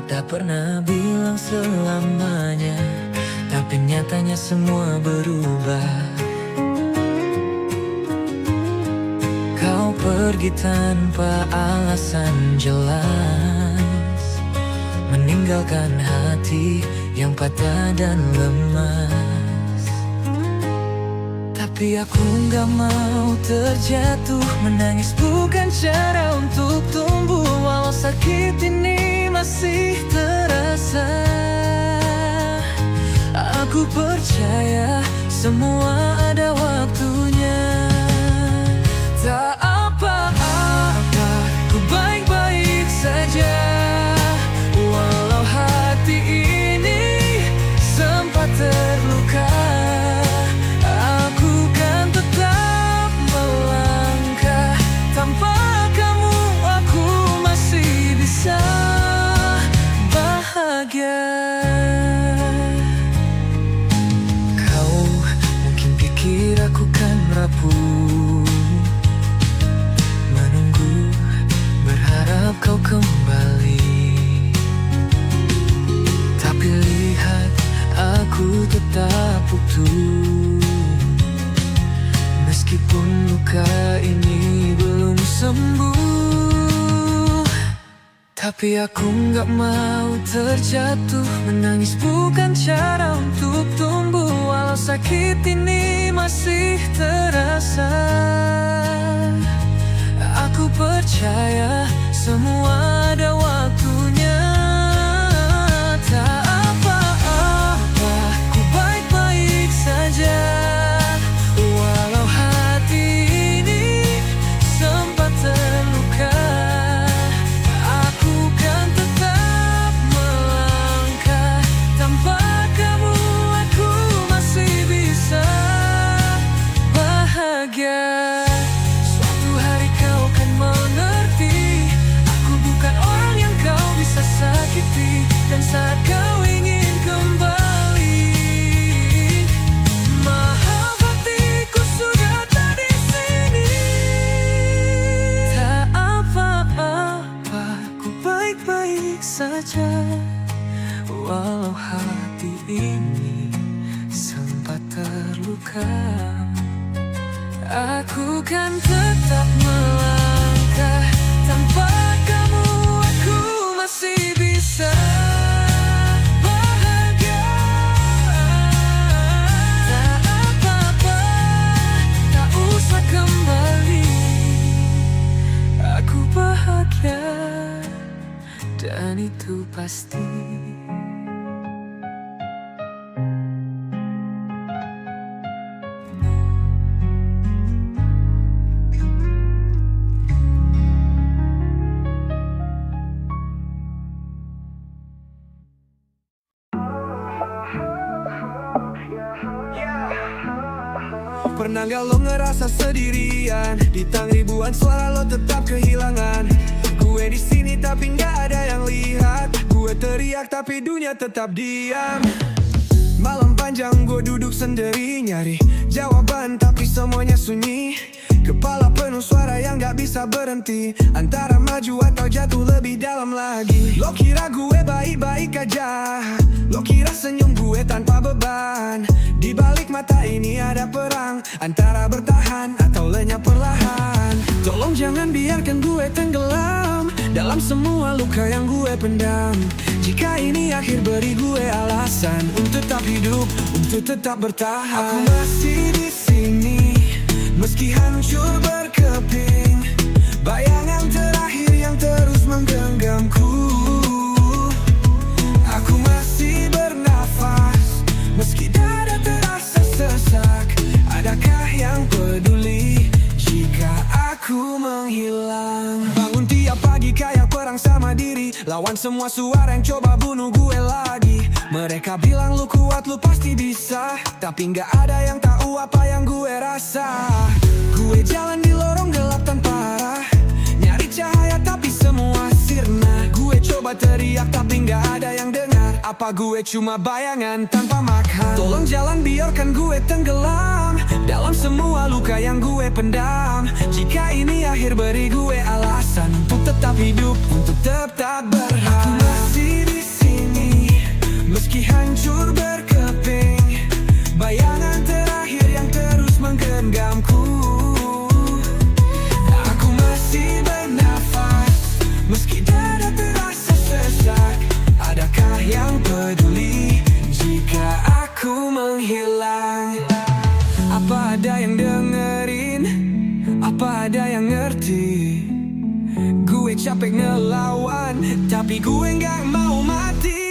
tak pernah bilang selamanya, tapi nyatanya semua berubah. Kau pergi tanpa alasan jelas, meninggalkan hati yang patah dan lemas. Tapi aku gak mau terjatuh, menangis bukan cara untuk tumbuh. Walau sakit ini masih terasa, aku percaya semua ada waktunya. Tak apa-apa, ku baik-baik saja. Walau hati ini sempat terluka, aku kan tetap melangkah. Tanpa kamu aku masih bisa bahagia. Kau mungkin pikir aku kan rapuh, menunggu, berharap kau kembali. Tapi lihat, aku tetap utuh, meskipun luka ini belum sembuh. Tapi aku gak mau terjatuh, menangis bukan cara untuk tumbuh. Walau sakit ini masih terasa, aku percaya semua ada waktunya. Tak apa-apa, ku baik-baik saja. Walau hati ini sempat terluka, aku kan tetap melangkah. Tanpa kamu aku masih bisa bahagia. Suatu hari kau kan mengerti, aku bukan orang yang kau bisa sakiti. Dan saat kau ingin kembali, maaf hatiku sudah tak di sini. Tak apa-apa, ku baik-baik saja. Walau hati ini sempat terluka, aku kan tetap melangkah. Tanpa kamu aku masih bisa bahagia. Tak apa-apa, tak usah kembali. Aku bahagia, dan itu pasti. Pernah gak lo ngerasa sendirian? Di tang ribuan suara lo tetap kehilangan. Gue di sini tapi gak ada yang lihat. Gue teriak tapi dunia tetap diam. Malam panjang gue duduk sendiri, nyari jawaban tapi semuanya sunyi. Kepala penuh suara yang gak bisa berhenti, antara maju atau jatuh lebih dalam lagi. Lo kira gue baik-baik aja, lo kira senyum gue tanpa beban. Di balik mata ini ada perang, antara bertahan atau lenyap perlahan. Tolong jangan biarkan gue tenggelam dalam semua luka yang gue pendam. Jika ini akhir, beri gue alasan untuk tetap hidup, untuk tetap bertahan. Aku masih di sini, meski hancur berkeping. Bayangan terakhir yang terus menggenggamku. Aku masih bernafas, meski dada terasa sesak. Adakah yang peduli jika aku menghilang? Bangun tiap pagi kayak perang sama diri, lawan semua suara yang coba bunuh gue lagi. Mereka bilang lu kuat, lu pasti bisa, tapi nggak ada yang tahu apa yang gue rasa. Gue jalan di lorong gelap tanpa arah, nyari cahaya tapi semua sirna. Gue coba teriak tapi nggak ada yang dengar. Apa gue cuma bayangan tanpa makan? Tolong jangan biarkan gue tenggelam dalam semua luka yang gue pendam. Jika ini akhir, beri gue alasan untuk tetap hidup, untuk tetap berharap. Aku masih di meski hancur berkeping. Bayangan terakhir yang terus menggenggamku. Aku masih bernafas meski dada terasa sesak. Adakah yang peduli jika aku menghilang? Apa ada yang dengerin? Apa ada yang ngerti? Gue capek ngelawan, tapi gue nggak mau mati.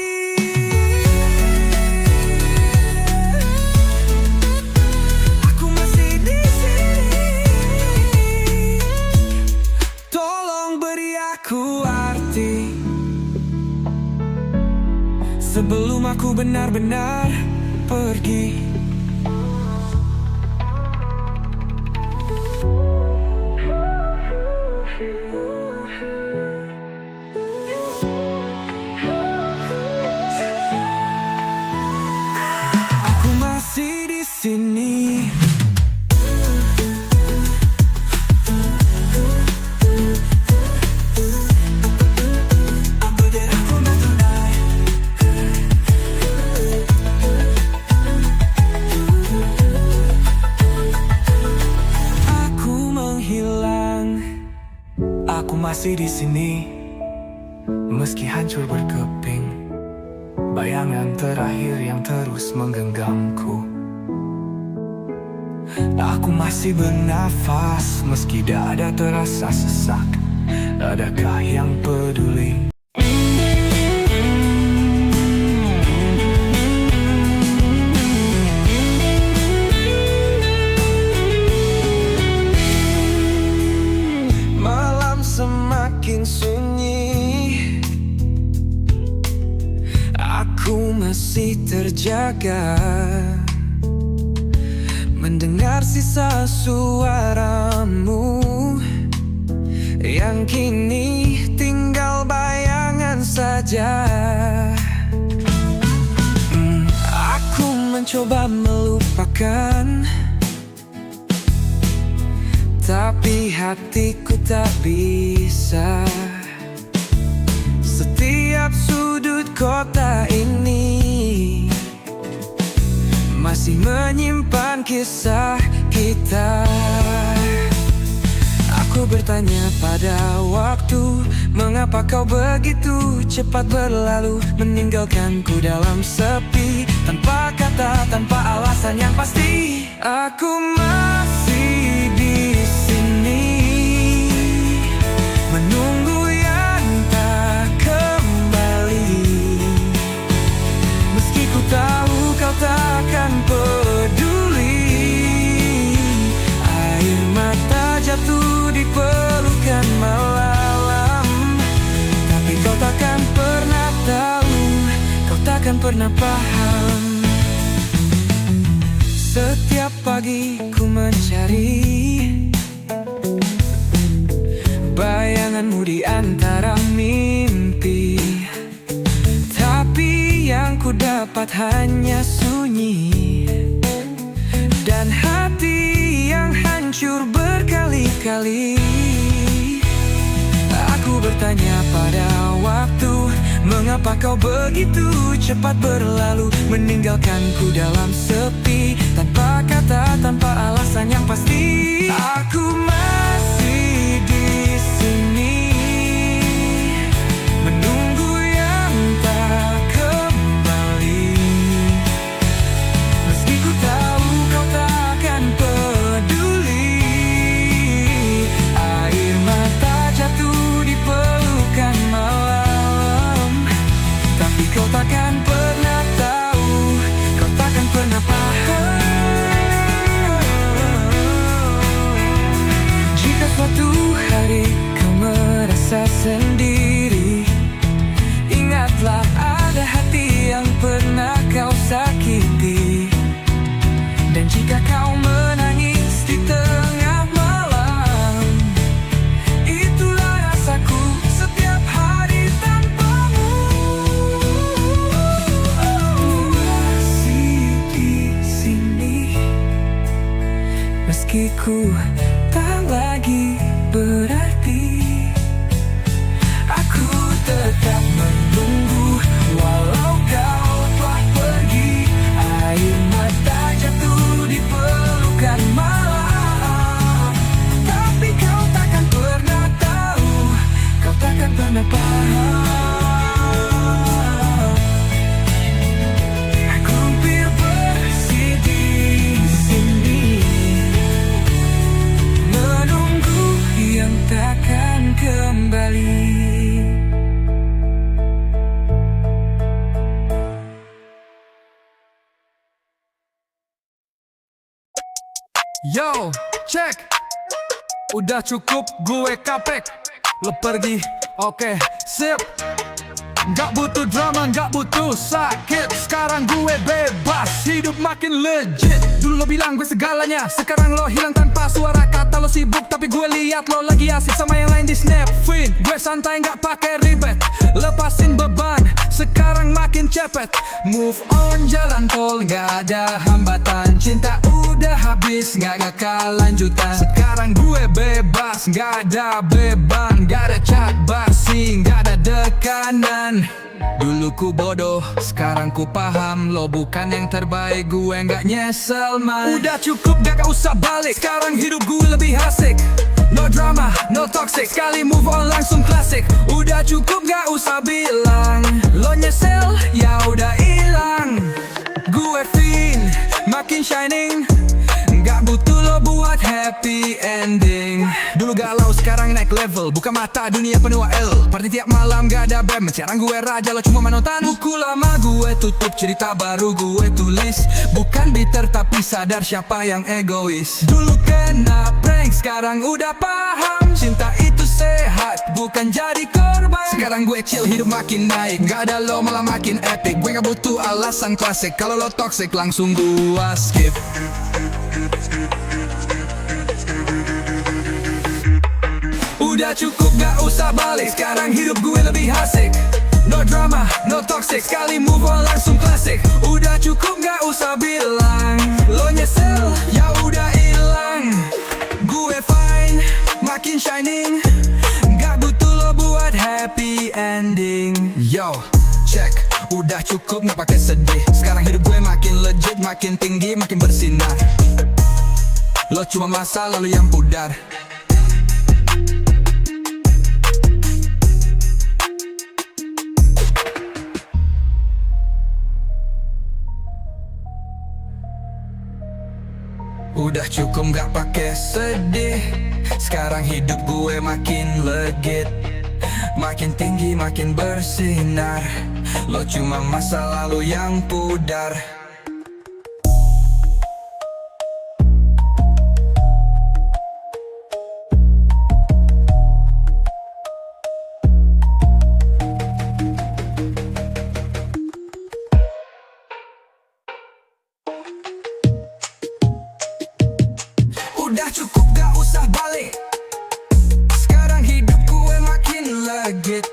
Aku masih di sini. Tolong beri aku arti sebelum aku benar-benar pergi. Aku masih di sini. Aku menghilang. Aku masih di sini. Meski hancur berkeping. Bayangan terakhir yang terus menggenggamku. Aku masih bernafas meski dada terasa sesak. Adakah yang peduli? Malam semakin sunyi. Aku masih terjaga, mendengar sisa suaramu yang kini tinggal bayangan saja. Aku mencoba melupakan, tapi hatiku tak bisa. Setiap sudut kota ini masih menyimpan kisah kita. Aku bertanya pada waktu, mengapa kau begitu cepat berlalu, meninggalkanku dalam sepi, tanpa kata, tanpa alasan yang pasti. Aku masih di sini, menunggu yang tak kembali. Meski ku tahu kau takkan peduli. Air mata jatuh di pelukan malam, tapi kau takkan pernah tahu, kau takkan pernah paham. Setiap pagi ku mencari bayanganmu di antara mimpi, tapi yang ku dapat hanya sunyi dan hati yang hancur berkali-kali. Aku bertanya pada waktu, mengapa kau begitu cepat berlalu, meninggalkanku dalam sepi, tanpa kata, tanpa alasan yang pasti. Aku masih di sini, menunggu yang tak kembali. Meski ku tahu kau takkan peduli. Air mata jatuh di pelukan malam, tapi kau takkan pernah tahu, kau takkan pernah paham. Jika suatu hari kau merasa sendiri, ingatlah ada hati yang pernah kau sakiti. Dan jika kau menangis di tengah malam, itulah rasaku setiap hari tanpamu. Masih di sini, meski ku tak lagi berarti. Aku tetap menunggu walau kau telah Yo, cek. Udah cukup gue kapek. Lo pergi, oke, sip. Gak butuh drama, gak butuh sakit. Sekarang gue bebas, hidup makin legit. Dulu lo bilang gue segalanya, sekarang lo hilang tanpa suara kata. Lo sibuk tapi gue liat lo lagi asik sama yang lain di Snapfin. Gue santai gak pakai ribet, lepasin beban, sekarang makin cepet. Move on, jalan tol gak ada hambatan. Cinta udah habis, gak gak lanjutan. Sekarang gue bebas, gak ada beban. Gak ada cat basi, gak ada dekanan. Dulu ku bodoh, sekarang ku paham. Lo bukan yang terbaik, gue gak nyesel man. Udah cukup gak usah balik, sekarang hidup gue lebih asik. No drama, no toxic, sekali move on langsung klasik. Udah cukup gak usah bilang lo nyesel, ya udah hilang. Gue fin, makin shining. Gak butuh lo buat happy ending. Dulu galau, sekarang naik level. Buka mata, dunia penuh L. Party tiap malam, gak ada bem. Sekarang gue raja, lo cuma manotan. Buku lama gue tutup, cerita baru gue tulis. Bukan bitter tapi sadar siapa yang egois. Dulu kena prank, sekarang udah paham. Cinta itu sehat, bukan jadi korban. Sekarang gue chill, hidup makin naik. Gak ada lo malah makin epic. Gue gak butuh alasan klasik. Kalau lo toxic langsung gue skip. Udah cukup gak usah balik, sekarang hidup gue lebih asik. No drama, no toxic, sekali move on langsung klasik. Udah cukup gak usah bilang lo nyesel, ya udah hilang. Gue fine, makin shining. Gak butuh lo buat happy ending. Yo, check. Udah cukup gak pakai sedih. Sekarang hidup gue makin legit, makin tinggi, makin bersinar. Lo cuma masa lalu yang pudar. Udah cukup gak pakai sedih. Sekarang hidup gue makin legit, makin tinggi, makin bersinar. Lo cuma masa lalu yang pudar. Udah cukup gak usah balik, sekarang hidup gue makin legit,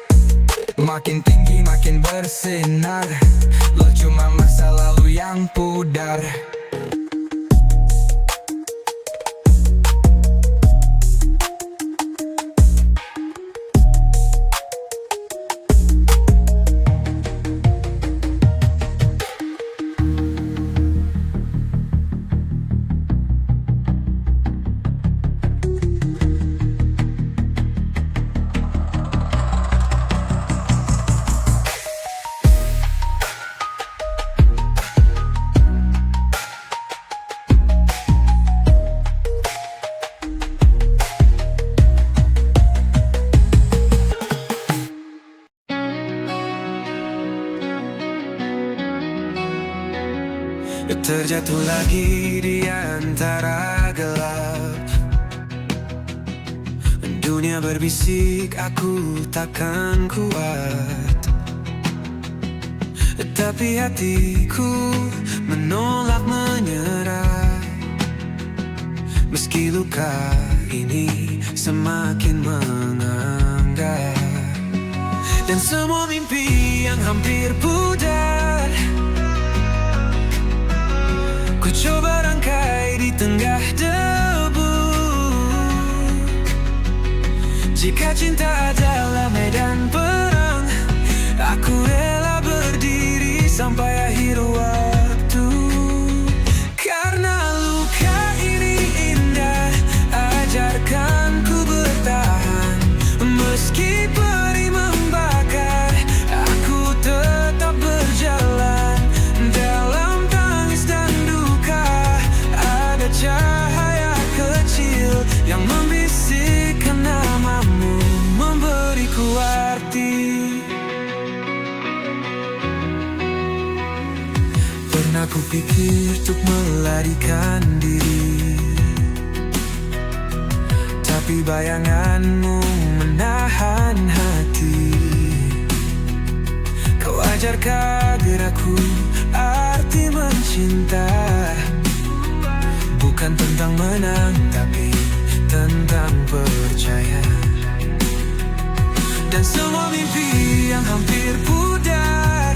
makin tinggi, makin bersinar. Lo cuma masa lalu yang pudar. Terjatuh lagi di antara gelap. Dunia berbisik, aku takkan kuat. Tapi hatiku menolak menyerah. Meski luka ini semakin menganggar, dan semua mimpi yang hampir pudar, ku coba rangkai di tengah debu. Jika cinta adalah medan perang, aku rela berdiri sampai akhir waktu. Karena luka ini indah, ajarkan ku bertahan. Meski perih membakar, aku tetap berjalan. Dalam tangis dan duka, ada cahaya kecil yang membisikkan namamu, memberiku arti. Pernah ku pikir untuk melarikan diri, tapi bayanganmu menahan hati. Kau ajarkah gerakku arti mencinta, bukan tentang menang tapi tentang percaya. Dan semua mimpi yang hampir pudar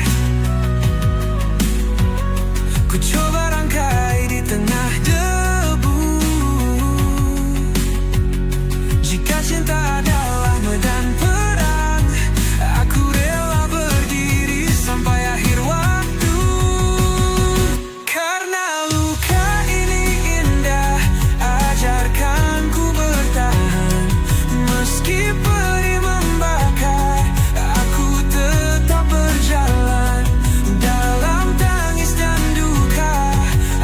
ku coba rangkai di tengah debu. Jika cinta adalah medan perang, aku rela berdiri sampai akhir waktu. Karena luka ini indah, ajarkan ku bertahan. Meski pedih membakar, aku tetap berjalan. Dalam tangis dan duka,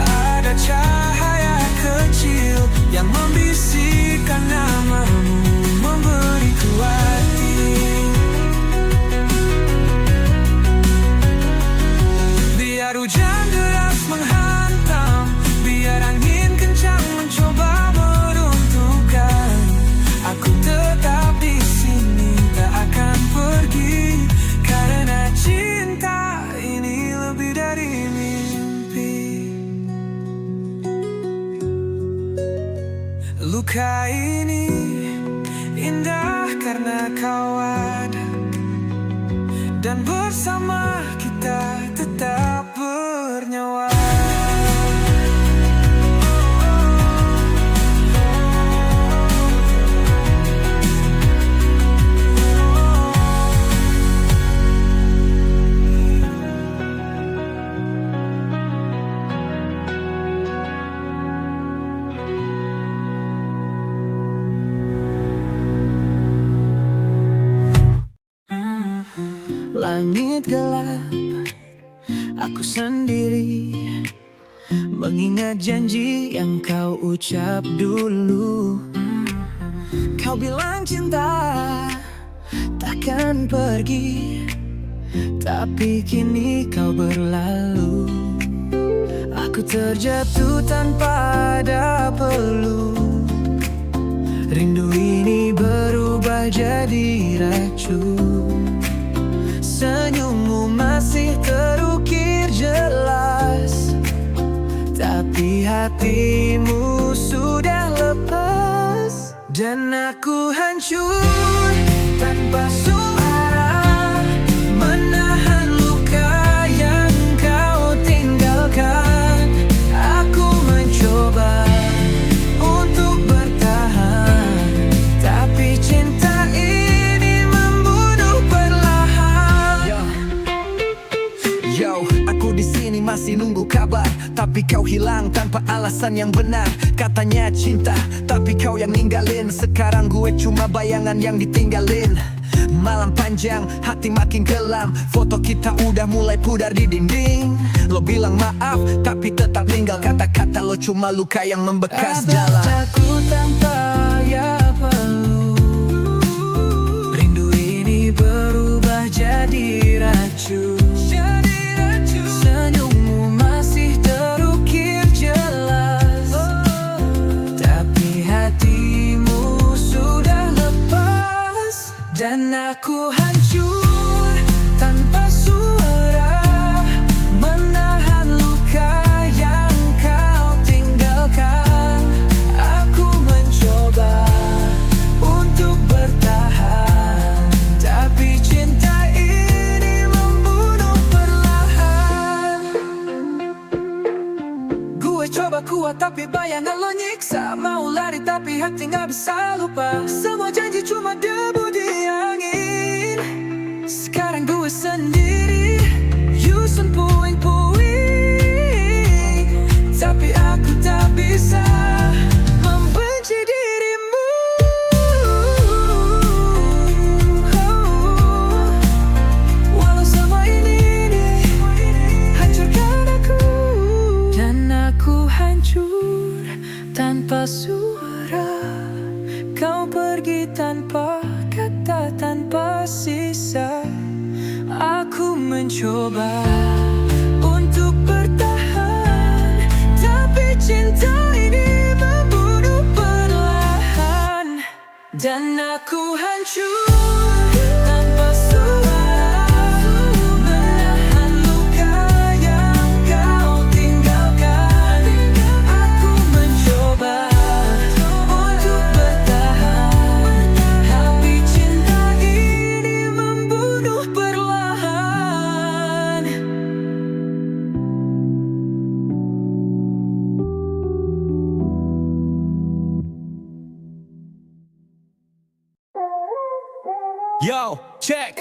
ada cahaya kecil yang membisikkan namamu, memberiku arti. Biar hujan deras menghantam, biar angin kencang mencoba meruntuhkan, aku tetap di sini, tak akan pergi. Karena cinta ini lebih dari mimpi. Luka ini indah karena kau ada, dan bersama kita tetap bernyawa. Langit gelap, aku sendiri mengingat janji yang kau ucap dulu. Kau bilang cinta takkan pergi, tapi kini kau berlalu. Aku terjatuh tanpa ada peluk, rindu ini berubah jadi racun. Senyummu masih terukir jelas, tapi hatimu sudah lepas. Dan aku hancur tanpa suara, menahan luka yang kau tinggalkan. Aku mencoba untuk bertahan, tapi cinta ini membunuh perlahan. Yo, aku di sini masih nunggu kabar, tapi kau hilang tanpa alasan yang benar. Katanya cinta, tapi kau yang ninggalin. Sekarang gue cuma bayangan yang ditinggalin. Malam panjang, hati makin kelam. Foto kita udah mulai pudar di dinding. Lo bilang maaf, tapi tetap tinggal. Kata-kata lo cuma luka yang membekas dalam. Aku tanpa ya perlu, rindu ini berubah jadi racun. Senyummu masih terukir jelas, tapi hatimu sudah lepas. Dan aku hancur tanpa suara, menahan luka yang kau tinggalkan. Aku mencoba untuk bertahan, tapi cinta ini membunuh perlahan. Gue coba kuat tapi bayangan lo nyiksa. Mau lari tapi hati gak bisa lupa. Semua janji cuma debu di angin. Sekarang gue sendiri, nyusun puing-puing, tapi aku tak bisa membenci dirimu. Walau semua ini hancurkan aku, dan aku hancur tanpa suara. Kau pergi tanpa kata, tanpa sisa. Aku mencoba untuk bertahan, tapi cinta ini membunuh perlahan. Dan aku hancur tanpa suara, menahan luka yang kau tinggalkan. Aku mencoba untuk bertahan, tapi cinta ini membunuh perlahan. Yo, check.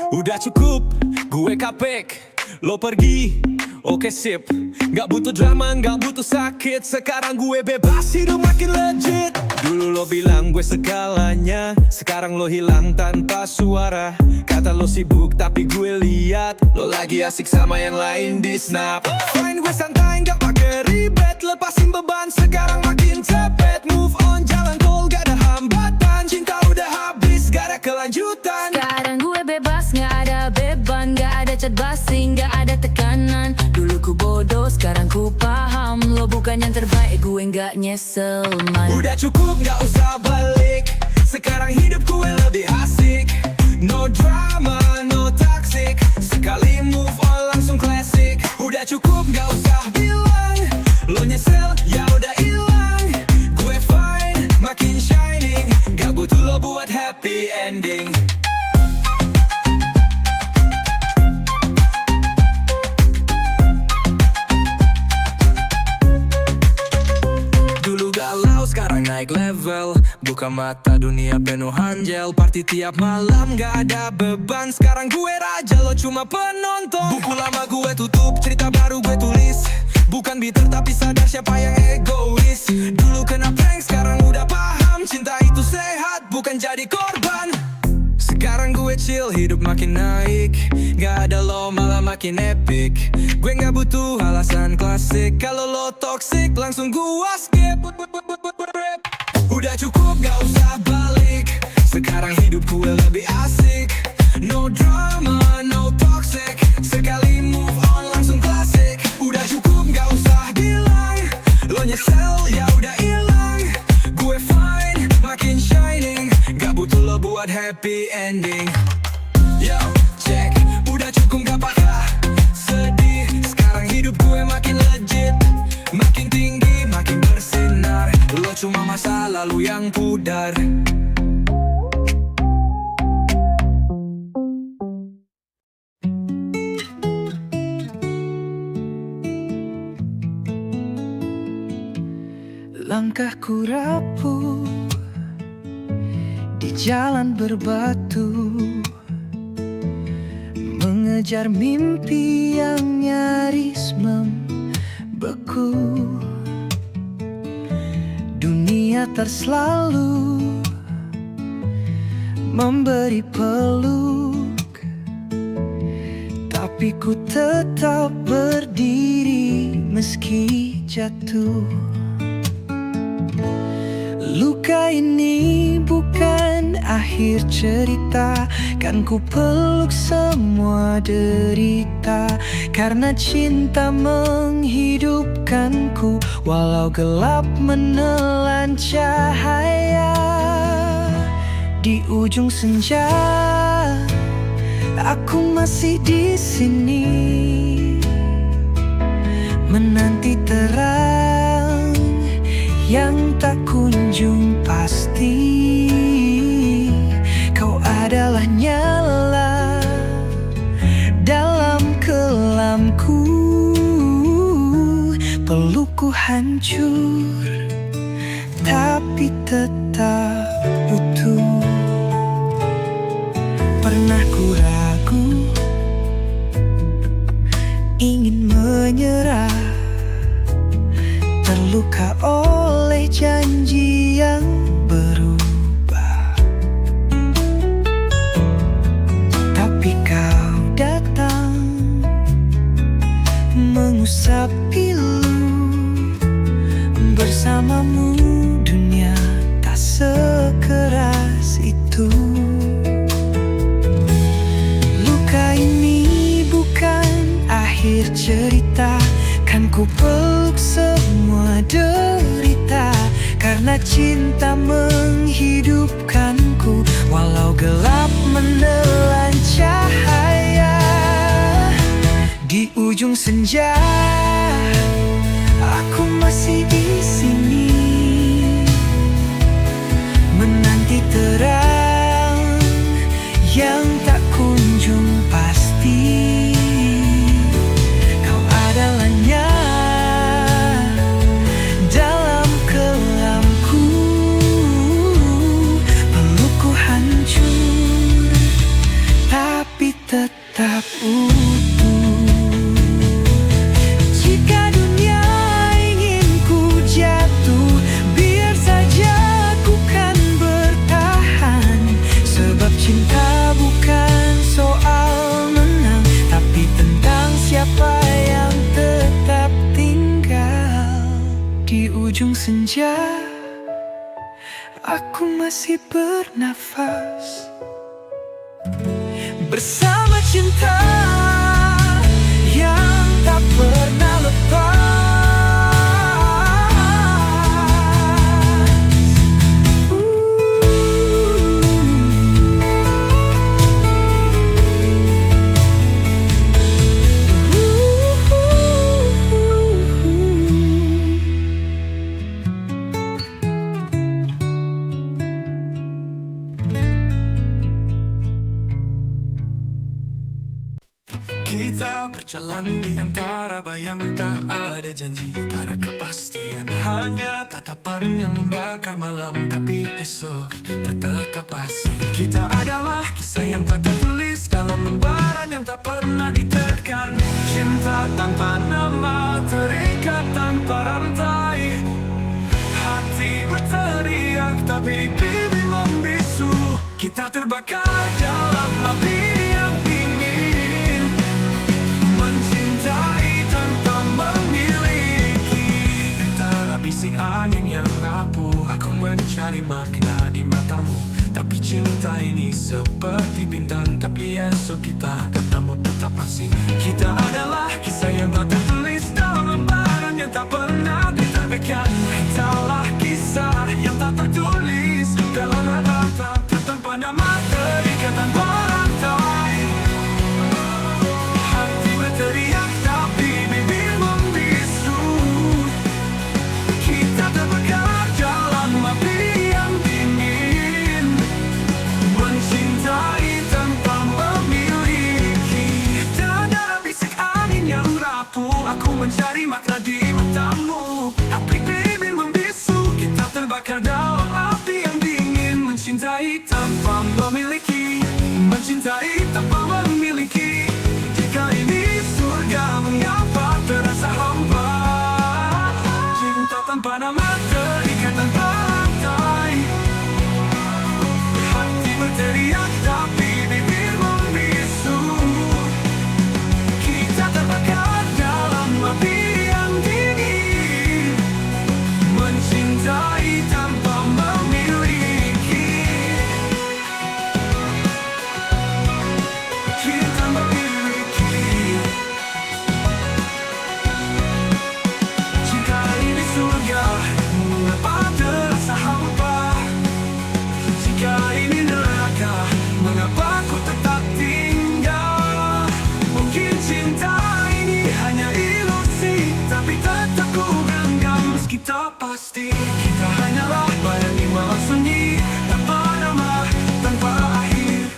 Udah cukup, gue kapek. Lo pergi, oke sip. Gak butuh drama, gak butuh sakit. Sekarang gue bebas, hidup makin legit. Dulu lo bilang gue segalanya, sekarang lo hilang tanpa suara. Kata lo sibuk tapi gue lihat lo lagi asik sama yang lain di snap. Fine, gue santai gak pake ribet. Lepasin beban, sekarang makin cepet. Move on, jalan tol gak ada hambatan. Cinta udah habis, gak ada kelanjutan. Sekarang gue bebas, gak ada beban, gak ada cat basi, gak ada tekanan. Dulu ku bodoh, sekarang ku paham. Lo bukan yang terbaik, gue gak nyesel man. Udah cukup, gak usah balik. Sekarang hidup gue lebih asik. No drama, no toxic. Sekali move on langsung klasik. Udah cukup, gak usah bilang lo nyesel, ya udah hilang. Gue fine, makin shining. Gak butuh lo buat happy ending. Dulu galau, sekarang naik level. Buka mata, dunia penuh hanjel. Party tiap malam, gak ada beban. Sekarang gue raja, lo cuma penonton. Buku lama gue tutup, cerita baru gue tulis. Bukan bitter tapi sadar siapa yang egois. Dulu kena prank, sekarang udah paham. Cinta itu sehat, bukan jadi korban. Sekarang gue chill, hidup makin naik. Gak ada lo, malah makin epic. Gue gak butuh alasan klasik. Kalau lo toxic, langsung gue skip. Udah cukup, gak usah balik. Sekarang hidup gue lebih asik. No drama, no toxic. Sekali move on, langsung klasik. Udah cukup, gak usah bilang lo nyesel, ya udah hilang. Gue fine, makin shining. Gak butuh lo buat happy ending. Yo, check. Udah cukup, gak payah sedih. Sekarang hidup gue makin legit. Makin tinggi, makin bersinar. Lo cuma masa lalu yang pudar. Langkahku rapuh di jalan berbatu, mengejar mimpi yang nyaris membeku. Dunia terselalu memberi peluk, tapi ku tetap berdiri meski jatuh. Luka ini bukan akhir cerita, kan ku peluk semua derita. Karena cinta menghidupkanku, walau gelap menelan cahaya. Di ujung senja, aku masih di sini, menanti terang yang tak kunjung pasti. Kau adalah nyala dalam kelamku, pelukku hancur tapi tetap utuh. Pernah ku ragu, ingin menyerah, terluka oleh janji yang berubah. Tapi kau datang mengusap pilu. Bersamamu dunia tak sekeras itu. Luka ini bukan akhir cerita, kan ku peluk semua derita. Karena cinta menghidupkanku, walau gelap menelan cahaya. Di ujung senja, aku masih di sini, menanti terang yang tak kunjung pasti. Kau adalahnya dalam kelamku, pelukku hancur tapi tetap utuh. Jika dunia ingin ku jatuh, biar saja ku kan bertahan. Sebab cinta bukan soal menang, tapi tentang siapa yang tetap tinggal. Di ujung senja, aku masih bernafas bersama cinta yang tak pernah lepas. Kita berjalan di antara bayang, tak ada janji, tak ada kepastian. Hanya tatapan yang membakar malam, tapi esok tetap pasti. Kita adalah kisah yang tak tertulis dalam lembaran yang tak pernah ditekan. Cinta tanpa nama, terikat tanpa rantai. Hati berteriak tapi bibir membisu. Kita terbakar dalam api yang dingin, mencintai tanpa memiliki. Antara bising angin yang rapuh, aku mencari makna di matamu. Tapi cinta ini seperti bintang, tapi esok kita ketemu tetap asing. Kita adalah kisah yang tak tertulis dalam lembaran yang tak pernah diterbitkan. Itulah kisah yang tak tertulis dalam harapan, tanpa nama, terikat tanpa rantai. Hati berteriak tapi bibir membisu. Kita terbakar dalam api yang dingin, mencintai tanpa memiliki. Dan ada bisik angin yang rapuh, aku mencari makna di matamu. Tapi bibir membisu. Kita terbakar dalam api yang dingin, mencintai tanpa memiliki, mencintai tanpa memiliki. Jika ini surga, mengapa terasa hampa? Cinta tanpa nama, terikat tanpa rantai. Hati berteriak tapi bibir membisu. Kita terbakar dalam api yang dingin, mencintai tanpa memiliki. Kita memiliki. Jika ini surga, mengapa terasa hampa? Jika ini neraka, mengapa ku tetap tinggal? Mungkin cinta ini hanya ilusi, tapi tetap ku genggam. Meski tak pasti, kita hanyalah bayang malam sunyi, tanpa nama, tanpa akhir.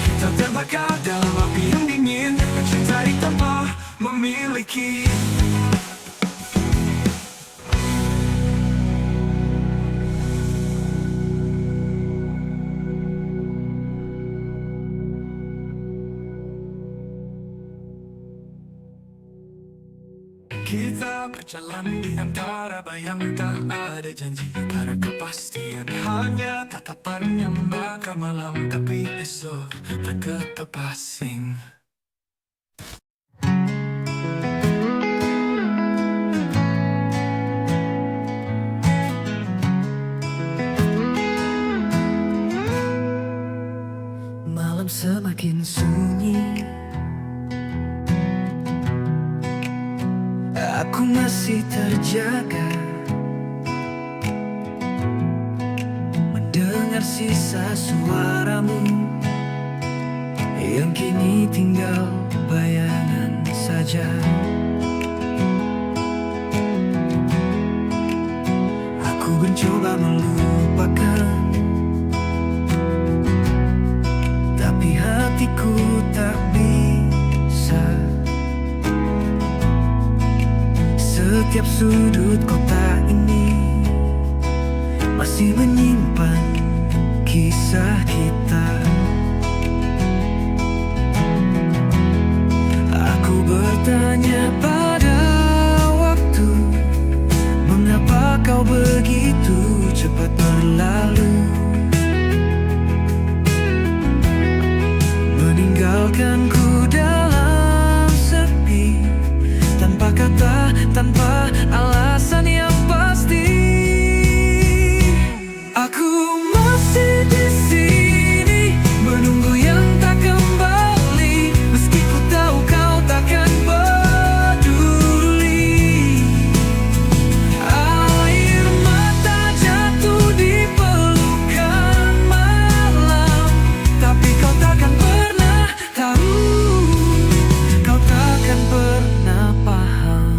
Kita terbakar dalam api yang dingin, mencintai tanpa memiliki. Kita berjalan di antara bayang, tak ada janji, tak ada kepastian. Hanya tatapan yang membakar malam, tapi esok tetap asing. makin sunyi, aku masih terjaga mendengar sisa suaramu yang kini tinggal bayangan saja. Aku mencoba melupakan, tapi hatiku tak bisa. Setiap sudut kota ini masih menyimpan kisah kita. Aku bertanya pada waktu, mengapa kau begitu cepat berlalu, meninggalkanku dalam sepi, tanpa kata, tanpa alasan yang pasti. Aku masih di sini menunggu yang tak kembali, meski ku tahu kau takkan peduli. Air mata jatuh di pelukan malam, tapi kau takkan pernah tahu, kau takkan pernah paham.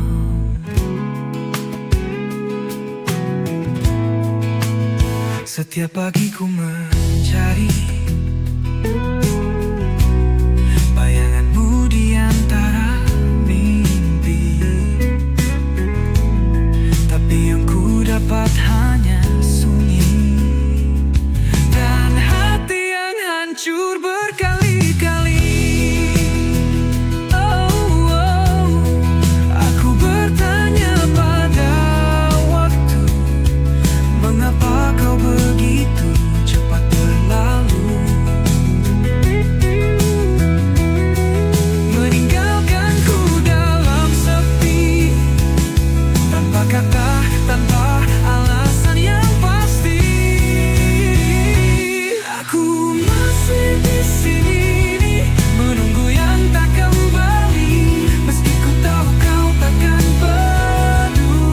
Setiap pagi ku mencari bayanganmu di antara mimpi, tapi yang ku dapat hanya sunyi dan hati yang hancur berkali-kali. Oh, oh. Aku bertanya pada waktu, mengapa kau begitu cepat berlalu, meninggalkanku dalam sepi, tanpa kata, tanpa alasan yang pasti. Aku masih di sini menunggu yang tak kembali, meski ku tahu kau takkan peduli.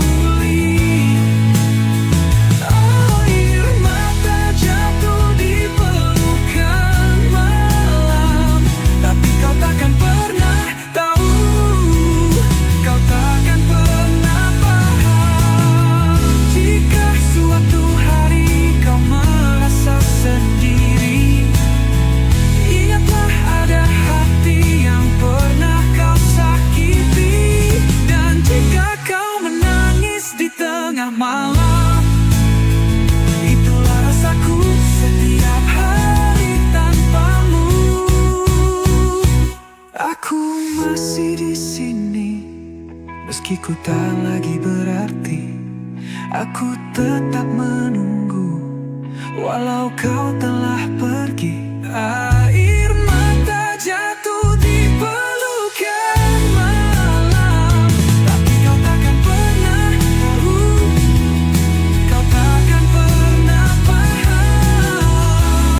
Air mata jatuh di pelukan malam, tapi kau takkan pernah tahu, kau takkan pernah paham. Jika suatu hari kau merasa sendiri, ingatlah ada hati yang pernah kau sakiti. Dan jika kau menangis di tengah malam, itulah rasaku setiap hari tanpamu. Aku masih di sini, meski ku tak lagi berarti. Aku tetap menunggu, walau kau tak